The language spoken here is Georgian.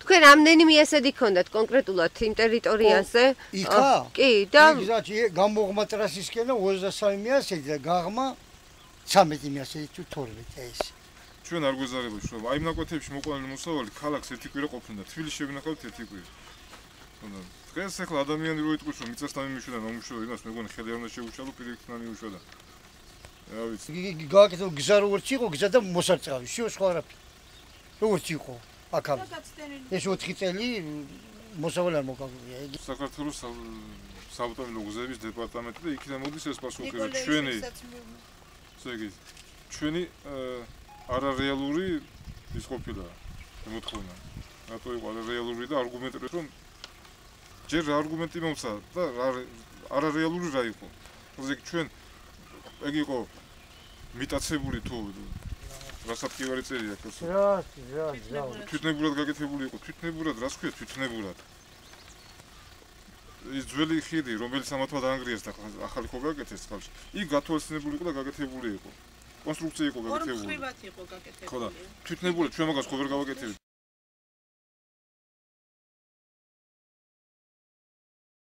თქვენ ამდენი მიესედი გქონდათ კონკრეტულად იმ ტერიტორიაზე? იქა? კი, და გამოგმა ტრასისკენ 23 მიასედი და გაღმა 13 მიასედი თუ 12 ეს. ჩვენ არ გვეზარება შრომა. აი იმ ნაკვეთებში მოყვანილი მოსავალი ქალაქს ერთი კვირა ყოფნა. თბილისში შევინახავთ ერთი კვირა. დღეს ახლა ადამიანი რო იტყვის რომ მიწასთან იმუშავა და მომუშავა იმას მეგონი ხედი არ უნდა შეუშალო პირიქთან იმუშავა. რა ვიცი. გაკეთო გზა როგორც იყო გზა და მოსარწყავი. შო სხვა არაფერი. როგორც იყო აქა. ეს 4 წელი მოსავალი არ მოგაგია. საქართველოს საავტომობილო გზების დეპარტამენტი და იქიდან მოდის ეს პასუხი ჩვენი ჩვენი არარეალური ის ყოფილა მოთხოვნა. რატო იყო არარეალური და არგუმენტები რომ ჯერ არგუმენტი მომცა და არარეალური რა იყო. ესე იგი ჩვენ ეგ იყო მიტაცებული თუ რასაფქივარი წერია ხო? რა. თვითნებურად გაკეთებული იყო, თვითნებურად, რას ქვია თვითნებურად. ის ძველი ხიდი, რომელიც ამათმა დაანგრიეს და ახალი ხო გაკეთეს ხალხი. იქ გათვალისწინებული იყო და გაკეთებული იყო. კონსტრუქცია იყო გაკეთებული. ორი მხრივად იყო გაკეთებული. ხო და თვითნებურად ჩვენ მაგას ხო ვერ გავაკეთებთ.